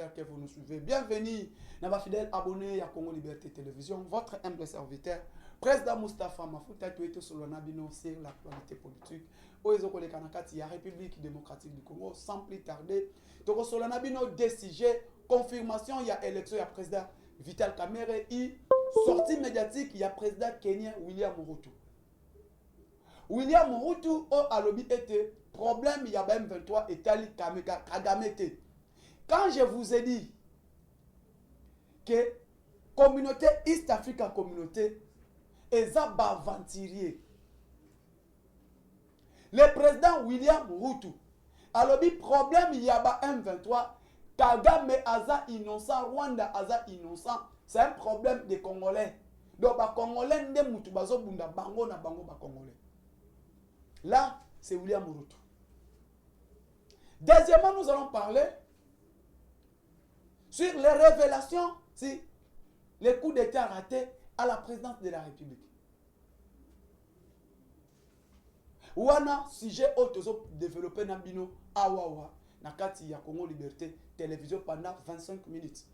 j'espère que vous nous suivez. Bienvenue, nos fidèles abonnés à Congo Liberté Télévision, votre humble serviteur, Président Moustapha Mafouta, qui est sur l'actualité politique. Oezokole Kanakati, la République démocratique du Congo, sans plus tarder. Donc, sur l'anabino décidé, confirmation, il y a élection, il y a président Vital Kamerhe, et sortie médiatique, il y a président kenyan William Ruto. William Ruto, a lobby été problème, il y a M23 et Tali Kagamete. Quand je vous ai dit que communauté East Africa communauté est aventurier, le président William Ruto a lobby problème, il y a M23, Kagame Aza innocent, Rwanda Aza innocent, c'est un problème des Congolais. Donc, les Congolais ne sont pas bango na bango ba Congolais. Là, c'est William Ruto. Deuxièmement, nous allons parler sur les révélations, si les coups d'État ratés à la présidence de la République. Wana sujet auto développé dans bino awawa nakati ya Congo Liberté Télévision pendant 25 minutes.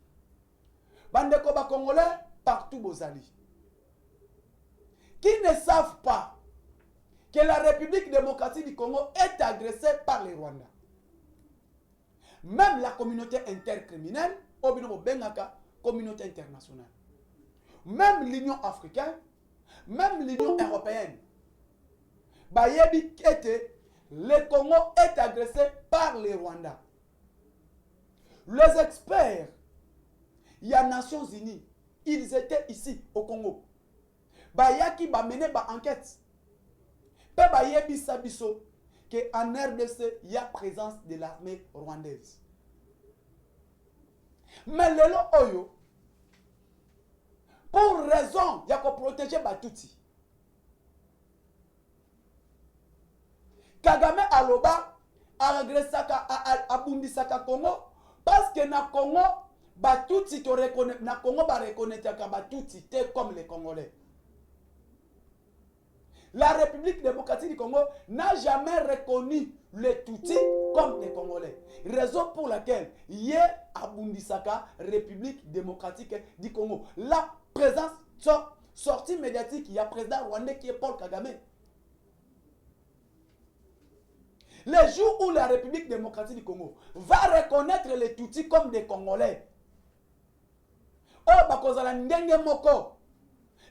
Bandeko ba Congolais partout bozali qui ne savent pas que la République démocratique du Congo est agressée par les Rwandais. Même la communauté intercriminelle, communauté internationale. Même l'Union africaine, même l'Union européenne. Bayebi était, le Congo est agressé par les Rwandais. Les experts, il y a Nations Unies, ils étaient ici au Congo. Bayaki ba mené ba enquête. Bayebi sabiso que en RDC, il y a présence de l'armée rwandaise. Mais le oyo, pour raison, il y a qu'on protéger Batouti. Kagame aloba, a regressé à Bundisaka Congo, parce que na Congo, Batouti te reconnaît, na Congo ba reconnaître que Batouti t'es comme les Congolais. La République démocratique du Congo n'a jamais reconnu les Tutsis comme des Congolais. Raison pour laquelle il y a à Bundisaka, République démocratique du Congo. La présence, sortie médiatique, il y a président rwandais qui est Paul Kagame. Le jour où la République démocratique du Congo va reconnaître les Tutsis comme des Congolais, oh, bakozala ndenge moko.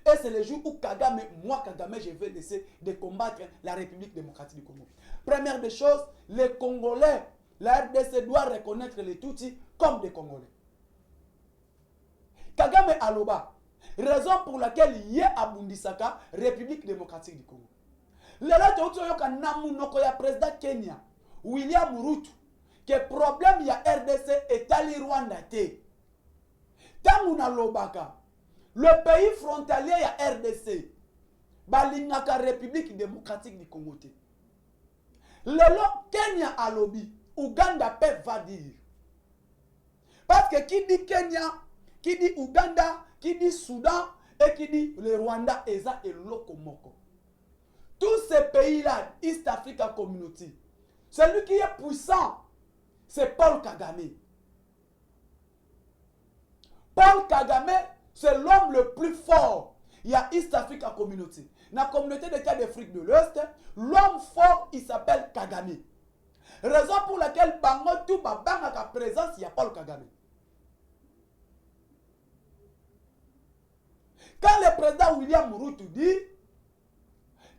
Et c'est le jour où Kagame, moi Kagame, je vais laisser de combattre la République démocratique du Congo. Première des choses, les Congolais, la RDC doit reconnaître les Tutsis comme des Congolais. Kagame aloba, raison pour laquelle il y a à Bundisaka, République démocratique du Congo. Le président Kenya, William Ruto, que problème il y a RDC et Tali Rwanda te. Tamuna lobaka. Le pays frontalier à RDC, Balingaka République démocratique du Congo. Le Kenya a lobby, Ouganda peut va dire. Parce que qui dit Kenya, qui dit Ouganda, qui dit Soudan et qui dit le Rwanda, Eza et Lokomoko. Tous ces pays-là, East Africa Community, celui qui est puissant, c'est Paul Kagame. Paul Kagame, c'est l'homme le plus fort. Il y a East Africa Community. Dans la communauté d'État d'Afrique de l'Ouest, l'homme fort, il s'appelle Kagame. Raison pour laquelle Bango tout Babanga a présence, il y a Paul Kagame. Quand le président William Ruto dit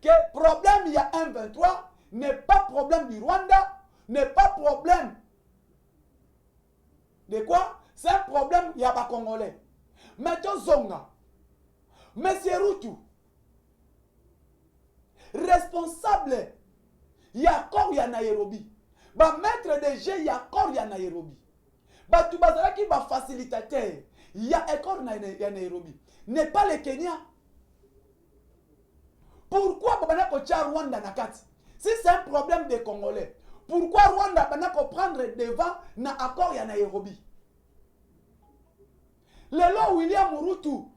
que problème il y a M23 n'est pas problème du Rwanda, n'est pas problème de quoi? C'est un problème, il y a pas Congolais. Maintenant, Zonga, Monsieur Ruto, responsable, il y a encore y a Nairobi. Ba maître de jeu, il y a encore y a Nairobi. Ba tout bazara qui va facilitateur, il y a encore y a Nairobi. N'est pas le Kenya. Pourquoi Babana Kocha Rwanda nakati? Si c'est un problème des Congolais, pourquoi Rwanda Babana ko prendre devant na accord y a Nairobi? Le long William Ruto,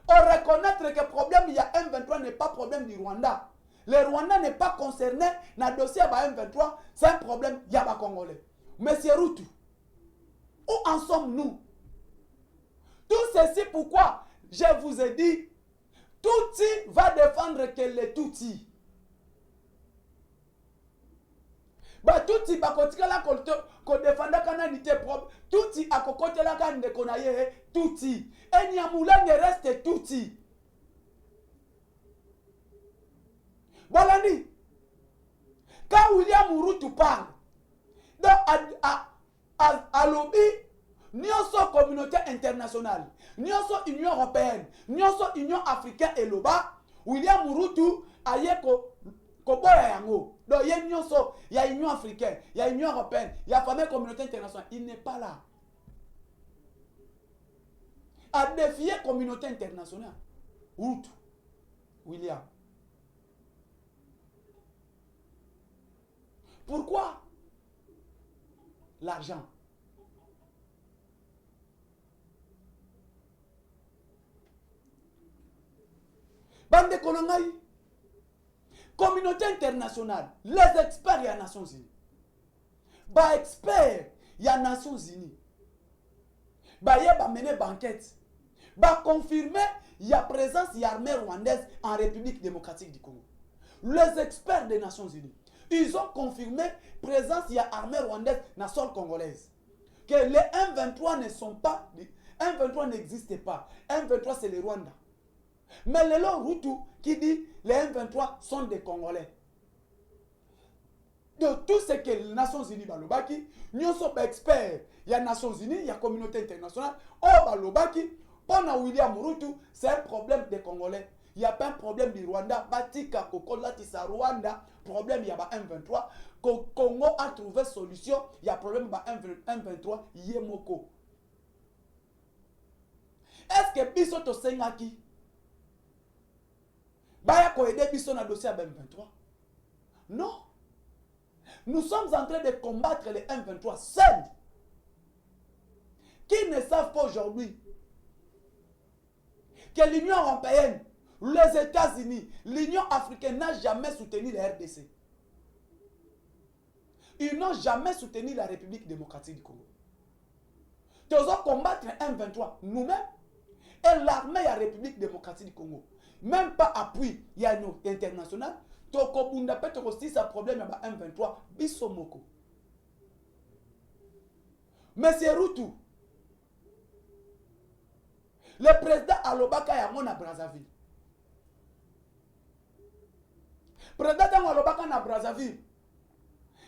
on reconnaître que le problème il y a M23 n'est pas problème du Rwanda. Le Rwanda n'est pas concerné dans le dossier de M23, c'est un problème il y a pas Congolais. Monsieur Ruto, Où en sommes-nous? Tout ceci pourquoi je vous ai dit, Tutsi va défendre que les Tutsi. Bah Tutsi ba kotikala ko défendre kana nité propre. Tutsi akokotela kana de konaye Tutsi. Et Nyamulenge reste Tutsi. Bolandi. Quand William Ruto parle, donc à lobby, nyonso communauté internationale, nyonso Union européenne, nyonso Union africaine et loba, William Ruto ayeko koboya yango. Donc il y a nyonso, il y a Union africaine, il y a Union européenne, il y a famille communauté internationale, il n'est pas là. À défier communauté internationale. Ruto, William. Pourquoi? L'argent. Bande Kolongaï, communauté internationale, les experts, il y a Nations Unies. Bah experts, il y a Nations Unies. Bah il y a mené banquette. Bah confirmer, il y a présence, il y a armée rwandaise en République démocratique du Congo. Les experts des Nations Unies, ils ont confirmé présence, il y a armée rwandaise dans la sol congolaise. Que les M23 ne sont pas, M23 n'existe pas. M23 c'est le Rwanda. Mais le long Ruto qui dit les M23 sont des Congolais. De tout ce que les Nations Unies balobaki, nous sommes experts. Il y a Nations Unies, il y a communauté internationale. Oh balobaki, pendant William Ruto, c'est un problème des Congolais. Il n'y a pas un problème du Rwanda. Batika Kokola Tissa Rwanda, problème il y a M23. Congo a trouvé solution. Il y a problème M23 Yemoko. Est-ce que biso to sengaki? Baya ko aider biso na dossier M23? Non. Nous sommes en train de combattre les M23 seuls. Qui ne savent pas aujourd'hui que l'Union européenne, les États-Unis, l'Union africaine n'a jamais soutenu la RDC. Ils n'ont jamais soutenu la République démocratique du Congo. Nous allons combattre M23 nous-mêmes et l'armée de la République démocratique du Congo. Même pas appui, il y a une internationale. Toko bunda pe toko si sa problème à M23 bisomoko. Monsieur Ruto, le président Alobaka Yamon à Brazzaville. Président Alobaka na Brazzaville.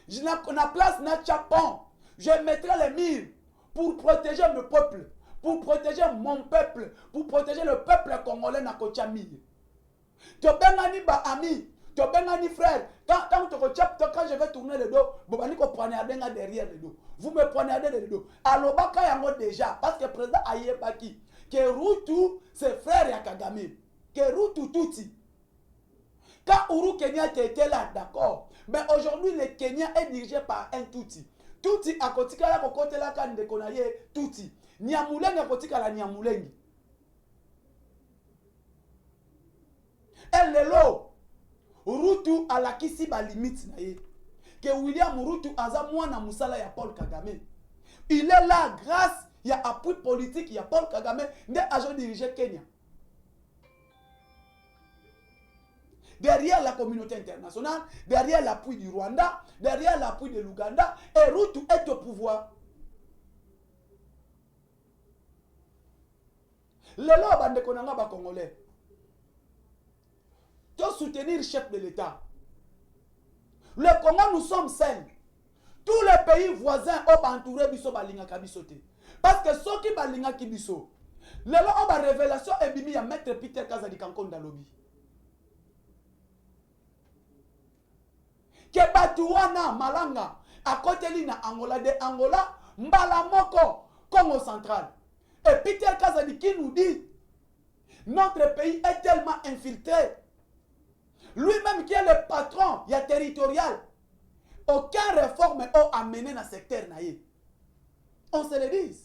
Je n'ai place na Chapon. Je mettrai les murs pour protéger le peuple, pour protéger mon peuple, pour protéger le peuple congolais na Kochami. Tu bengani ba ami, tu bengani frère. Quand je vais tourner le dos, vous allez poignarder derrière le dos. Vous me poignardez le dos. Alobaka yango déjà parce que le président Ayebaki que Ruto c'est frère ya Kagame, que Ruto Tutsi. Quand Uhuru Kenyatta était là, d'accord. Mais aujourd'hui, le Kenya est dirigé par un Tutsi. Tutsi a kotika la kokote la kan de konaye Tutsi. Nyamulengi a kotika la Nyamulengi. Et le lo, Ruto a la kisi ba limite na ye. Que William Ruto aza mwana musala ya Paul Kagame. Il est là grâce, il y a appui politique, il y a Paul Kagame, des agents dirigés Kenya. Derrière la communauté internationale, derrière l'appui du Rwanda, derrière l'appui de l'Ouganda, et Ruto est au pouvoir. Le lo bande konanga ba congolais. Tu soutenir le chef de l'État. Le Congo, nous sommes seuls. Tous les pays voisins ont entouré biso balinga kabisote. Parce que ceux qui balinga kibiso, le lo ont ba révélation et bimi ya maître Peter Kazadi Kankonda lobby. Que Batuana Malanga à côté lina Angola de Angola Mbala Moko Congo central. Et Peter Kazadi qui nous dit notre pays est tellement infiltré. Lui-même qui est le patron, il y a territorial. Aucune réforme n'a amené dans le secteur naïe. On se le dit.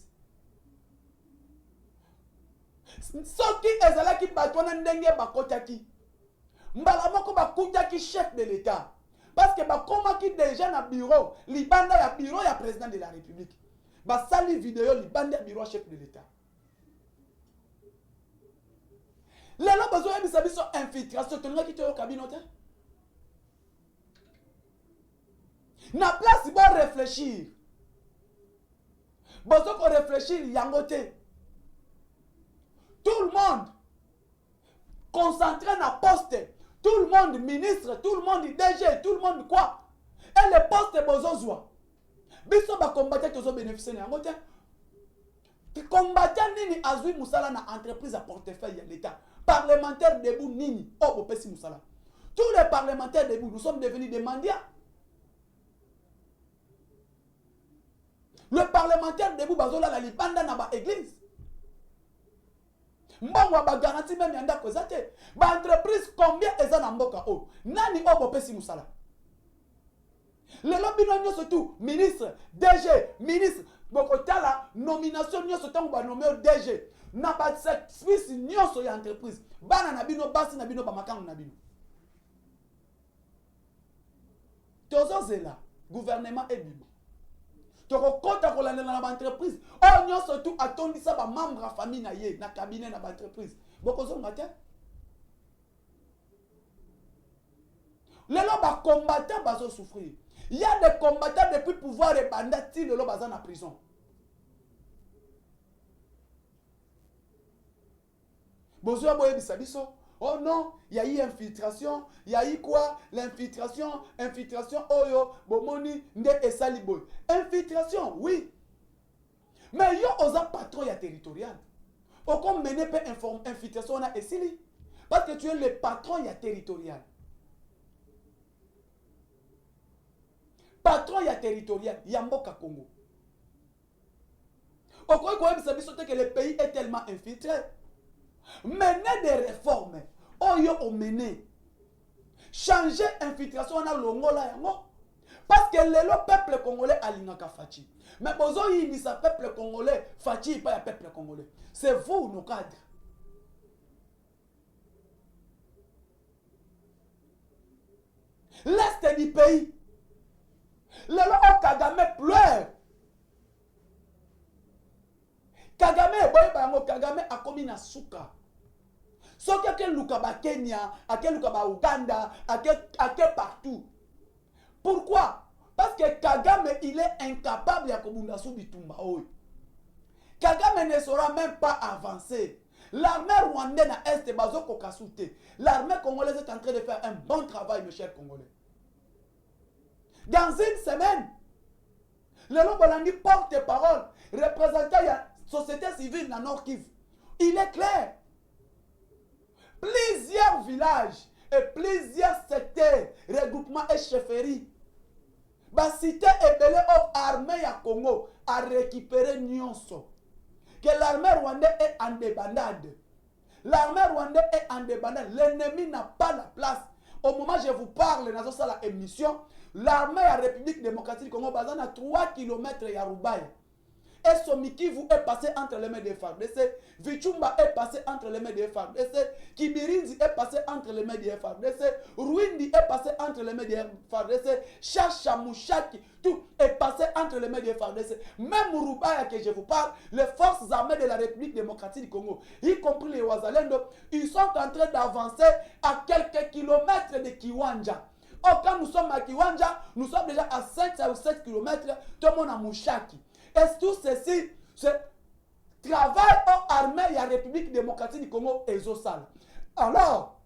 Ce qui est là qui batona ndenge bakotaki. Mbala moko bakutaki chef de l'État. Parce que bakoma qui déjà na bureau, libanda ya bureau ya président de la République. basali vidéo libandi ya bureau chef de l'état. Lelo besoin de savoir sur infiltration tenga ki to cabinet. Na place bon réfléchir. Besoin qu'on réfléchir yangote. Tout le monde concentré dans poste. Tout le monde ministre, tout le monde DG, tout le monde quoi. Et le poste besoin zoa. Biso ba combattre tozo bénéficier yangote. Qui combattant nini azui musala na entreprise à portefeuille ya l'état. Parlementaire debout nini oh bopesi musala. Tous les parlementaires debout nous sommes devenus des mendiants. Le parlementaire debout bazola la libanda na ba église. Mbongo ba garantie même yanda kozate. Ba entreprise combien eza na mboka o. Nani o bopesi musala. Le lobby non surtout ministre, DG, ministre bokotala nomination nyoso tango ba nommé DG. Na ba service nyoso ya entreprise. Bana na bino basi na bino ba makangu na bino. Tozo zela gouvernement et bibo. Toko kota kolandela na entreprise. Oh nyoso tout atondisa ba membre a famille na ye na cabinet na ba entreprise. Bokozo ngate. Lelo ba combattant bazo souffrir. Il y a des combattants depuis pouvoir et bandati lelo baza na prison. Bonjour boye bisabiso. Oh non, il y a eu infiltration, il y a eu quoi? L'infiltration, infiltration, oh yo, bomoni, nde esali boy. Infiltration, oui. Mais yo osa patron ya territorial. Au comme mener pas infiltration na esili. Parce que tu es le patron ya territorial. Patron ya territorial, Yamboka Congo. Au quoi que le pays est tellement infiltré. Mener des réformes. Oh yo o mené. Changer infiltration na longola yango. Parce que le peuple congolais a l'ingaka fachi. Mais bozo yi ni sa peuple congolais fachi pas ya peuple congolais. C'est vous nos cadres. L'est du pays. Lelo o Kagame pleure. Kagame boy bango Kagame a komi na suka. So que luka ba Kenya, ake luka ba Uganda, ake partout. Pourquoi? Parce que Kagame il est incapable ya kobunda su bitumba oy. Kagame ne saura même pas avancer. L'armée rwandaise na est bazoko kasute. L'armée congolaise est en train de faire un bon travail mes chers Congolais. Dans une semaine, le Lombolandi porte-parole, représentant la société civile dans Nord Kivu. Il est clair. Plusieurs villages et plusieurs secteurs, regroupements et chefferies, la cité est belée aux armées à Congo à récupérer Nyonso. Que l'armée rwandaise est en débandade. L'armée rwandaise est en débandade. L'ennemi n'a pas la place. Au moment où je vous parle dans la émission, l'armée de la République démocratique du Congo basée à 3 km de Roubaye. Et Somikivu est passé entre les mains des FARDC. Vichumba est passé entre les mains des FARDC. Kibirinzi est passé entre les mains des FARDC. Rwindi est passé entre les mains des FARDC. Chacha Mouchaki, tout est passé entre les mains des FARDC. Même Roubaye que je vous parle, les forces armées de la République démocratique du Congo, y compris les Ouazalendo, ils sont en train d'avancer à quelques kilomètres de Kiwanja. Or, quand nous sommes à Kiwanja, nous sommes déjà à 5 ou 7 km, tout le monde à Mouchaki. Et tout ceci, c'est travail en armée de la République démocratique du Congo et Zosal. Alors,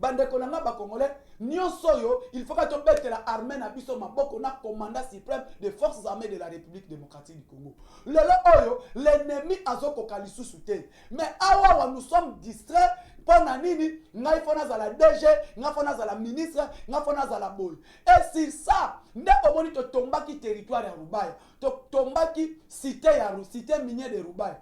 bande konanga ba Congolais, nyonsoyo, il faut que tu mettes l'armée na biso maboko na commandant suprême des forces armées de la République démocratique du Congo. L'ennemi a zoko kalisu soute. Mais awa nous sommes distraits. Pona nini, ngai fona za la DG, ngai fona za la ministre, ngai fona za la boy. Et c'est ça, nde omoni to tombaki territoire ya Roubaye, to tombaki cité minière de Roubaye.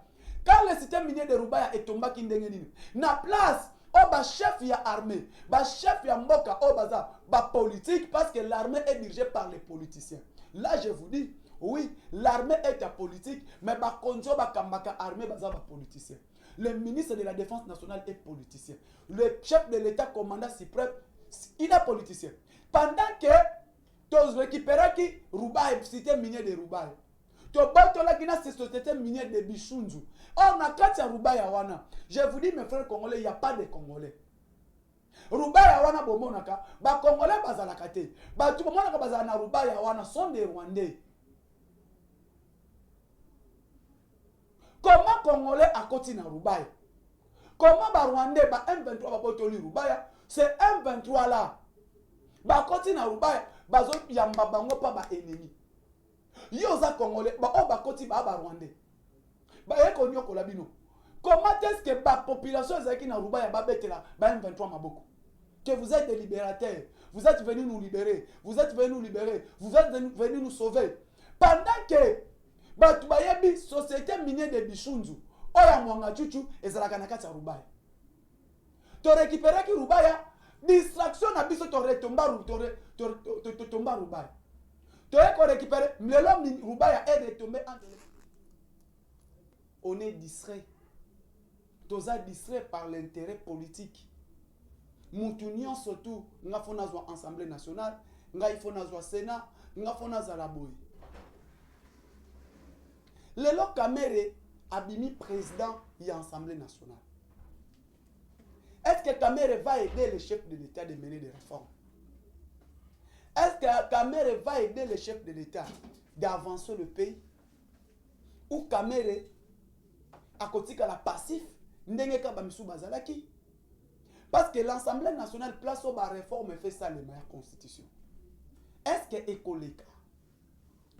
Quand le cité minière de Roubaye est tombaki ndenge nini, na place o ba chef ya armée, ba chef ya mboka o baza, ba politique parce que l'armée est dirigée par les politiciens. Là je vous dis, oui, l'armée est politique, mais ba konjo ba kambaka armée baza ba politicien. Le ministre de la Défense nationale est politicien. Le chef de l'État commandant suprême, il est politicien. Pendant que tu récupères qui Roubaye, cité minière de Roubaye, tobatolaki na société minière de Bishunzu. Or na kati ya Rubaya wana, je vous dis mes frères congolais, il n'y a pas de Congolais. Rubaya wana bomonaka, ba Congolais bazalaka te. Ba tu bomonaka bazala na Rubaya wana sont des Rwandais. Comment Congolais a koti na Rubaya? Comment ba Rwandais ba M23 ba botoli Rubaya? C'est M23 là. Ba koti na Rubaya, bazo yamba bango pa ba ennemi. Yoza Congolais, ba o ba koti ba Rwandais. Ba eko nyoko labino. Comment est-ce que la population zaki na Rubaya ba betela ba M23 maboko? Que vous êtes des libérateurs, vous êtes venus nous libérer, vous êtes venus nous libérer, vous êtes venus nous sauver. Pendant que batu bayebi société minière de Bishunzu, oya mwanga chuchu ezalaka na kati ya Rubaya. To récupérer ki Rubaya, distraction na biso to retomba Rubaya. To récupérer, mlelo Rubaya est retombé entre les... On est distrait. Toza distrait par l'intérêt politique. Moutunion surtout, nga fona zwa Assemblée nationale, nga ifona zwa Sénat, nga fona za la boy. Lelo Kamere abimi président de l'Assemblée nationale. Est-ce que Kamere va aider le chef de l'État de mener des réformes? Est-ce que Kamere va aider le chef de l'État d'avancer le pays? Ou Kamere a kotika la passif ndenge ka bamisu bazalaki? Parce que l'Assemblée nationale place au bas réforme et fait ça les meilleures constitutions. Est-ce que Ekoleka?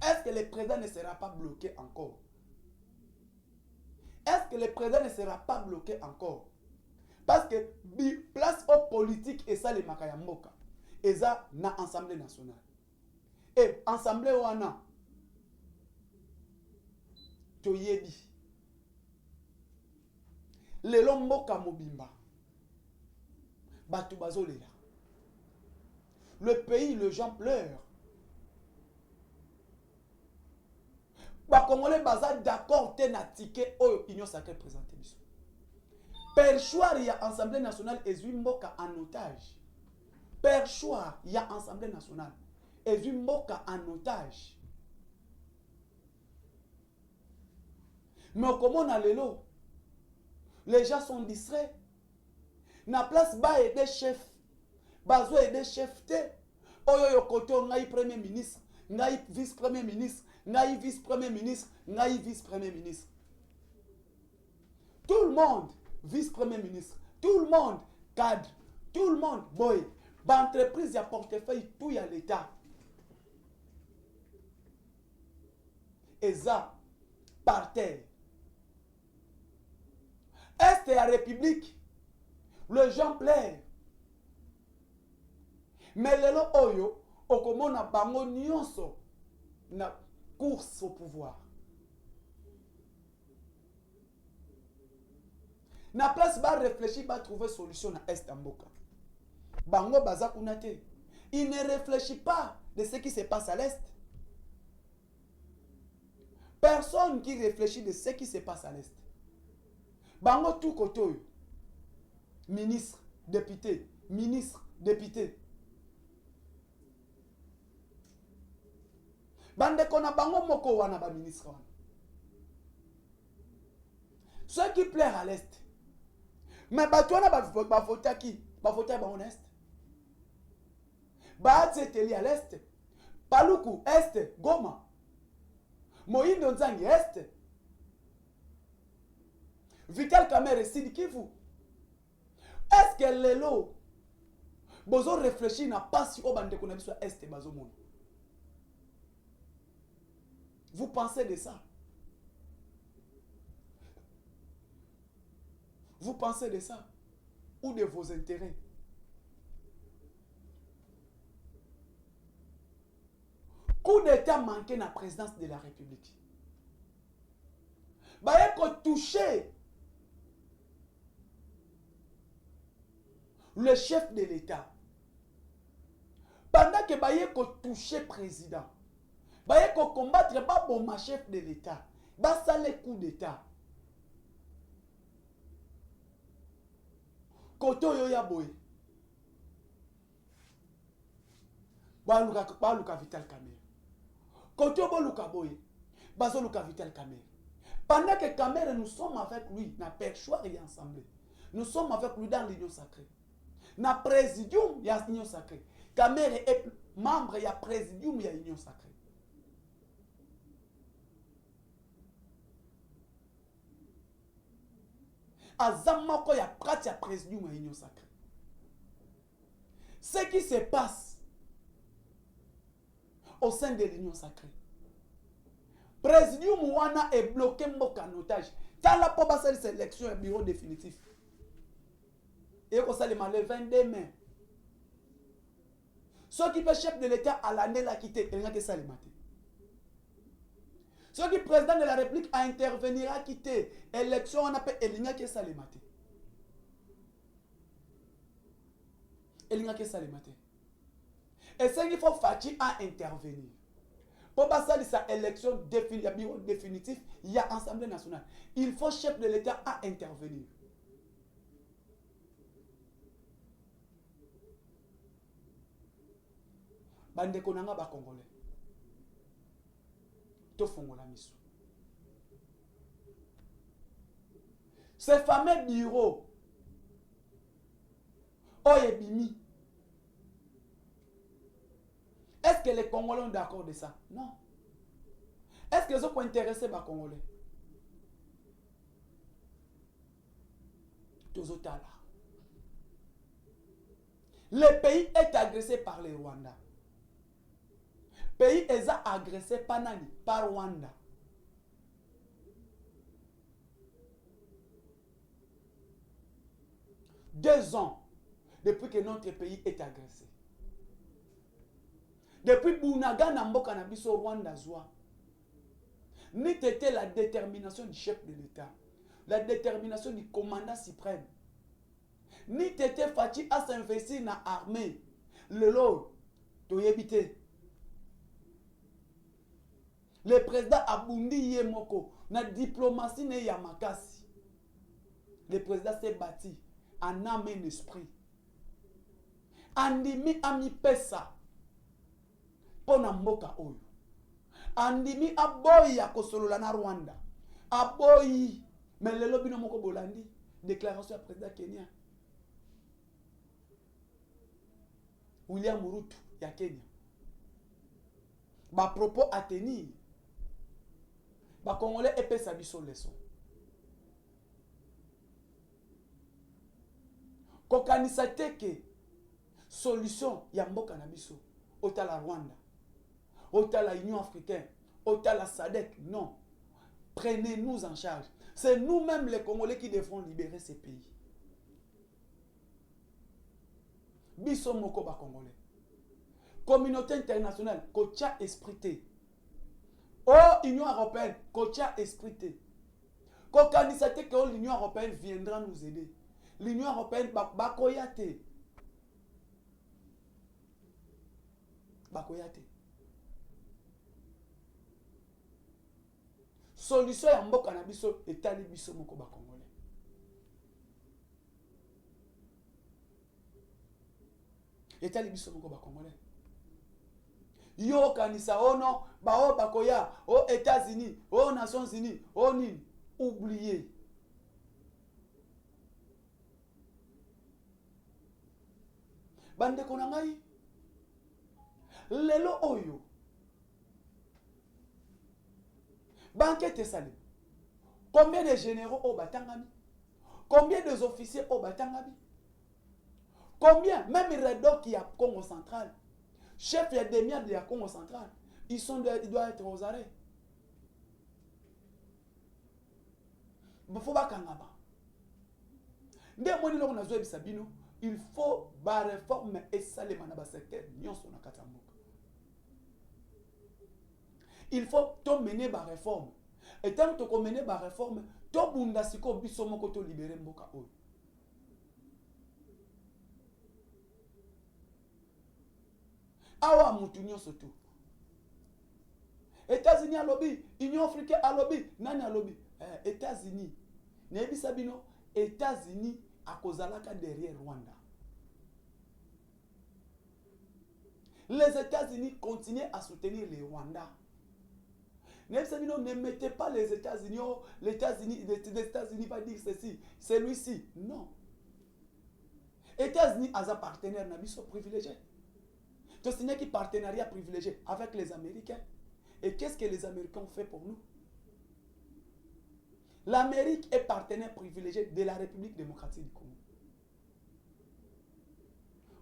Est-ce que le président ne sera pas bloqué encore? Est-ce que le président ne sera pas bloqué encore? Parce que place aux politiques et ça les makayamboka. Et ça na Assemblée nationale. Et Assemblée wana toyebi. Lelo mboka mobimba. Batu bazolela. Le pays, les gens pleurent. Ba Congolais baza d'accord te na ticket oyo Union sacrée présenter biso. Perchoir ya Assemblée nationale ezui mboka en otage. Perchoir ya Assemblée nationale ezui mboka en otage. Mais comment on a lelo? Les gens sont distraits. Na place ba et des chefs. Bazo et des chefs te. Oyo yo koto ngai premier ministre, ngai vice premier ministre, ngai vice premier ministre, ngai vice premier ministre. Tout le monde vice premier ministre, tout le monde cadre, tout le monde boy. Ba entreprise ya portefeuille tout ya l'état. Et ça par terre. Est la République. Le gens pleurent. Mais lelo oyo, okomona bango nyonso na course au pouvoir. Na place ba réfléchir, ba trouver solution na Est Mboka. Bango baza kunate. Il ne réfléchit pas de ce qui se passe à l'Est. Personne qui réfléchit de ce qui se passe à l'Est. Bango tout côté. Ministre, député, ministre, député. Bande kona bango moko wana ba ministre wana. Ceux qui plairent à l'Est. Mais batouana ba voter qui? Ba voter ba en Est. Ba tseteli à l'Est. Paluku, Est, Goma. Moïndo Nzangi, Est. Vital Kamerhe, Sud Kivu. Est-ce que lelo bozo réfléchir na pas si au bande qu'on a sur Est bazo monde? Vous pensez de ça? Vous pensez de ça? Ou de vos intérêts? Coup d'état manqué na présidence de la République. Baye ko toucher le chef de l'État. Pendant que baye ko toucher président. Baye ko combattre pas bon ma chef de l'État. Ba ça le coup d'état. Koto yo ya boy. Ba luka Vital Kamerhe. Koto bo luka boy. bazoluka Vital Kamerhe. Pendant que Kamerhe, nous sommes avec lui, na perchoir et ensemble. Nous sommes avec lui dans l'union sacrée. Na présidium, il y a l'union sacrée. Kamerhe est membre, il y a présidium, il y a l'union sacrée. Azamako, il y a pratique, il y a présidium, il y a l'union sacrée. Ce qui se passe au sein de l'union sacrée. Présidium Wana est bloqué en otage. T'as la probation de sélection et bureau définitif. Et qu'on s'allume le 22 mai. Ceux qui fait chef de l'État à l'année l'a quitté, il n'y a que ça les mater. Ceux qui président de la République a intervenir à quitter élection, on appelle il n'y a que ça les mater. Il n'y a que ça les mater. Et ce qu'il faut faire à intervenir. Pour passer sa élection définitive, il y a Assemblée nationale. Il faut chef de l'État à intervenir. Bande konanga ba Congolais. To fongola miso. Ce fameux bureau, Oyebimi. Est-ce que les Congolais sont d'accord de ça? Non. Est-ce que les autres sont intéressés par les Congolais? Le pays est agressé par les Rwandais. Le pays est agressé par Nani? Par Rwanda. Deux ans depuis que notre pays est agressé. Depuis Bounaga Namboka Nabiso Rwanda Zoa. Ni était la détermination du chef de l'État, la détermination du commandant suprême. Ni était Fati à s'investir dans l'armée. Le lot, Toyebite. Le président Abundi Yemoko, na diplomatie ne Yamakasi. Le président s'est bâti en âme et en esprit. Andimi ami pesa. Pona mboka oyo. Andimi aboyi ya kosolola na Rwanda. Aboyi. Mais le lobby no moko bolandi. Déclaration du président Kenya. William Ruto ya Kenya. Ba propos à tenir. Ba Congolais epesa biso leçon. Kokanisa teke solution ya mboka na biso. Ota la Rwanda. Ota la Union africaine. Ota la SADC. Non. Prenez-nous en charge. C'est nous-mêmes les Congolais qui devront libérer ces pays. Biso moko ba Congolais. Communauté internationale, kocha esprité. Oh, Union européenne, kocha esprité. Kokanisa te que l'Union européenne viendra nous aider. L'Union européenne bakoyate. Bakoyate. Solution ya mboka na biso etali biso moko ba Congolais. Etali biso moko ba Congolais. Yo kanisa ono ba o bakoya o États-Unis, o Nations Unies, o nini oubliez. Bande konangai lelo oyo banquete sali. Combien de généraux au batangami? Combien de officiers au batangami? Combien? Même Redo qui a Congo central. Chef ya demi de la Congo central. Ils doivent être aux arrêts. Il faut pas kangaba. Il faut ba réforme et salema na ba secteur nyonso na katamboka. Il faut to mener ba réforme. Et tant que to mener ba réforme, to bunda siko biso moko to libérer mboka oyo. Awa mutu nyonso to. États-Unis à lobby, Union africaine à lobby, nani à lobby. États-Unis. Nebi sabino, États-Unis à kozalaka derrière Rwanda. Les États-Unis continuent à soutenir les Rwandais. Ne mettez pas les États-Unis, oh, les États-Unis va dire ceci, celui-ci. Non. Les États-Unis ont un partenaire, n'a pas privilégié. Donc, c'est un partenariat privilégié avec les Américains. Et qu'est-ce que les Américains ont fait pour nous? L'Amérique est partenaire privilégié de la République démocratique du Congo.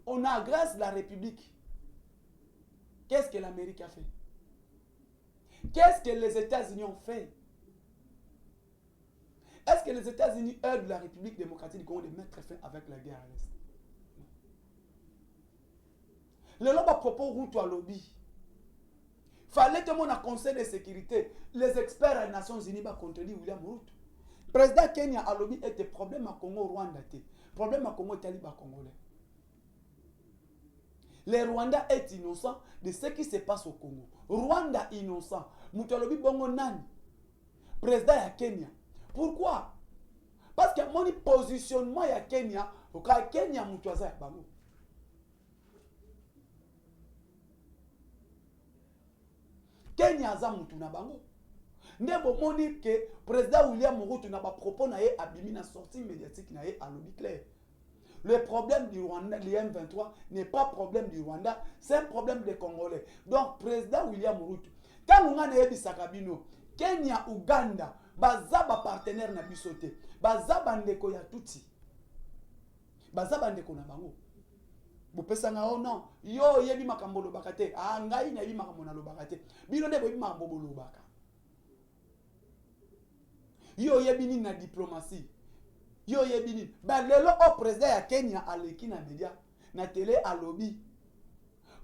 On agresse la République. Qu'est-ce que l'Amérique a fait? Qu'est-ce que les États-Unis ont fait? Est-ce que les États-Unis aident la République démocratique du Congo de mettre fin avec la guerre à l'Est? Le lobby à propos route à lobby. Fallait que mon conseil de sécurité, les experts des Nations Unies va contredire William Ruto. Président Kenya a lobby était problème à Congo Rwanda té. Problème à Congo Taliban congolais. Le Rwanda est innocent de ce qui se passe au Congo. Rwanda innocent. Moutalobi bongo nani. Président ya Kenya. Pourquoi? Parce que mon positionnement ya Kenya, au cas Kenya moutwaza ya bango. Kenya za mutu na bango. Ndebo moni que président William Ruto na ba propos na ye abimi na sortie médiatique na ye à lobby clair. Le problème du Rwanda, le M23, n'est pas problème du Rwanda, c'est un problème des Congolais. Donc, président William Ruto, quand on a dit Sakabino, Kenya, Uganda, bazaba partenaire na bisote, bazaba ndeko ya tuti, bazaba ndeko na bango. Bopesa nga oh non, yo yebi makambo lo bakate, ah ngai na yebi makambo na lo bakate, bino ne yebi makambo lo baka. Yo yebi ni na diplomatie. Yo yebini ba lelo au président ya Kenya aleki na media na télé à lobby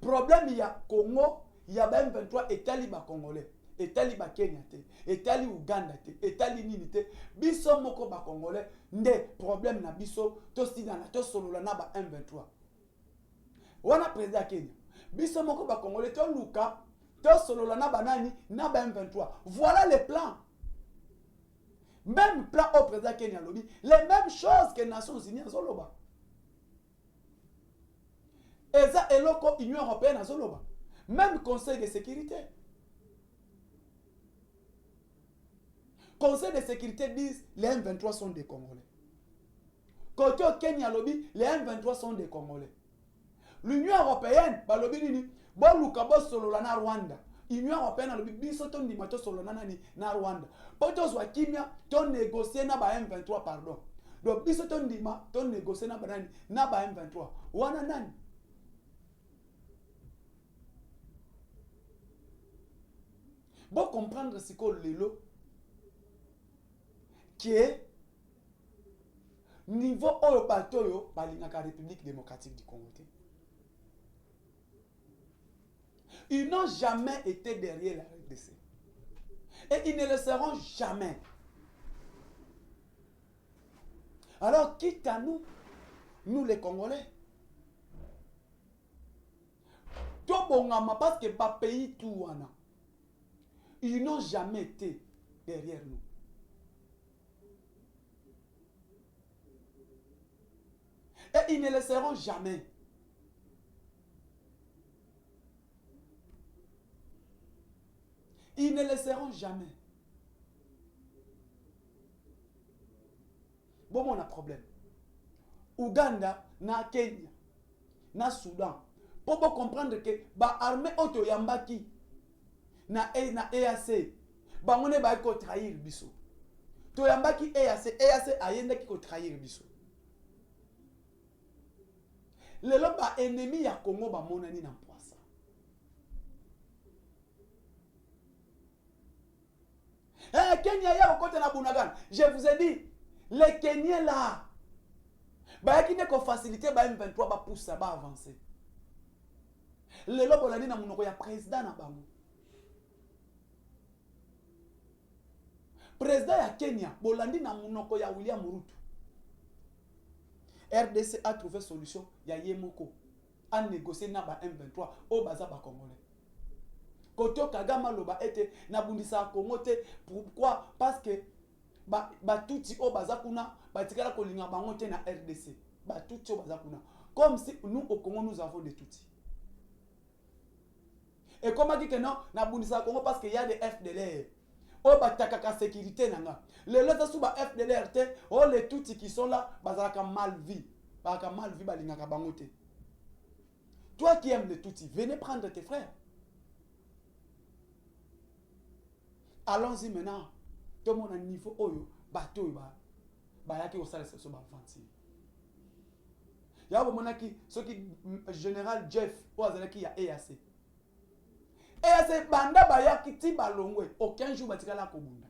problème ya Congo ya ba M23 etali ba congolais etali ba Kenya te etali Uganda te etali nini te biso moko ba congolais nde problème na biso to sidana to solola na ba M23 wana président ya Kenya biso moko ba congolais to luka to solola na ba nani na ba M23 voilà le plan. Même plan au président Kenya lobby, les mêmes choses que les Nations Unies en Zoloba. Et ça, et l'Union Européenne en Zoloba. Même Conseil de sécurité. Conseil de sécurité disent les M23 sont des Congolais. Côté au Kenya lobby, les M23 sont des Congolais. L'Union Européenne, bah lobby dit, bon Lukabo solo na Rwanda. L'Union Européenne a le biso ton di mato solo na Rwanda. Poto zwa kimia ton négocier na ba M23 pardon. Donc biso ton di ma ton négocier na ba nani na ba M23. Wana nani? Bon comprendre ce que lelo qui est niveau oyo batoyo balingaka République démocratique du Congo. Ils n'ont jamais été derrière la RDC. Et ils ne le seront jamais. Alors, quitte à nous, nous les Congolais, parce que pas pays tout, ils n'ont jamais été derrière nous. Et ils ne le seront jamais. Ils ne le seront jamais. Bon, on a problème. Ouganda, na Kenya, na Soudan. Pour comprendre que ba armée auto yambaki na EAC, ba on ba ko trahir biso. To yambaki EAC ayenda ki ko trahir biso. Le loba ennemi ya Congo ba monani na poisa. Kenya ya côté na Bunagana. Je vous ai dit, les Kenyans là, bah qui ne ko faciliter ba M23 ba pousser ba avancer. Le lobo la na munoko ya président na bango. Président ya Kenya, bolandi na munoko ya William Ruto. RDC a trouvé solution ya Yemoko a négocié na ba M23 au baza ba congolais. Koto Kagama loba ete na bundisa Congo te pourquoi parce que ba tuti o baza kuna ba tikala kolinga bango te na RDC ba tuti o baza kuna comme si nous au Congo nous avons des tuti Et comment dire que non, na bundisa Congo parce qu'il y a des FDLR. Oh, bah, t'as sécurité, nanga. Les autres sous bah FDLR, oh, les tout qui sont là, bah, ça a mal vie. Bah, mal vie, bah, l'ingaka bangote. Toi qui aimes les Tutsis, venez prendre tes frères. Allons-y maintenant. Tout le monde a un niveau oyo, bateau, bah, yaki au salaire, c'est ce banfanti. Il y a un moment qui, ce qui, général Jeff, ou azalaki ya EAC. EAC, banda baya ki ti balongwe, aucun jour batika la kobunda.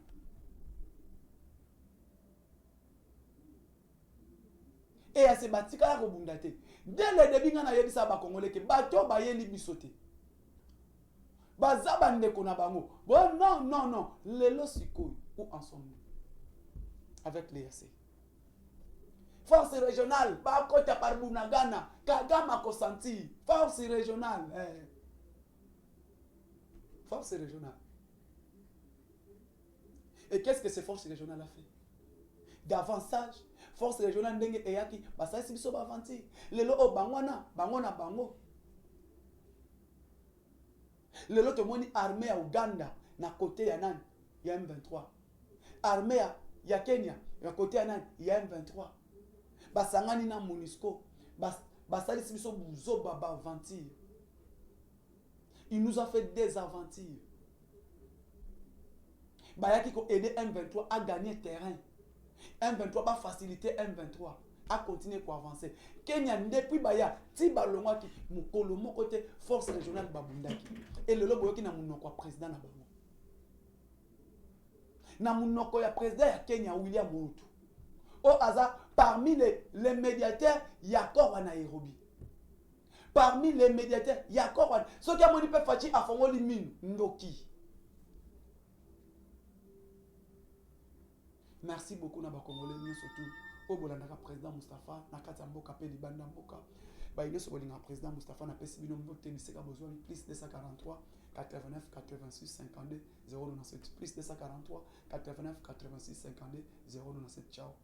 EAC batika la kobunda te. Dès le début, on a yebisa ba Congolais que bateau bayeli bisote. Baza bandeko na bango. Bon, non. Lelo sikoy, où en sommes-nous? Avec l'EAC. Force régionale, pas côté par Bunagana, Kagama Kosanti, force régionale. Force régionale. Et qu'est-ce que cette force régionale a fait? D'avançage, force régionale ndenge eyaki, basa sibiso bavanti. Lelo o bangwana, bango. Lelo to moni armée ya Uganda na côté ya nani? Ya M23. Armée ya Kenya na côté ya nani? Ya M23. Basangani na MONUSCO, basali sibiso buzo baba aventure. Il nous a fait des aventures. Bayaki ko aider M23 à gagner terrain. M23 va faciliter M23 à continuer pour avancer. Kenya depuis baya ti balongwa ki mukolo moko te force régionale babundaki. Et le lobo yoki na munoko président na bango. Na munoko ya président ya Kenya William Ruto. Au hasard, parmi les médiateurs, il y a encore un Nairobi. Parmi les médiateurs, il y a encore un. Ce qui a moni peut faire à fond limin ndoki. Merci beaucoup na ba Congolais surtout au Bolandaka président Moustapha na kati mboka pe libanda mboka. Ba ile so bolinga président Moustapha na pesi bino mbote miseka besoin plus 243 89 86 52 097 plus 243 89 86 52 097. Ciao.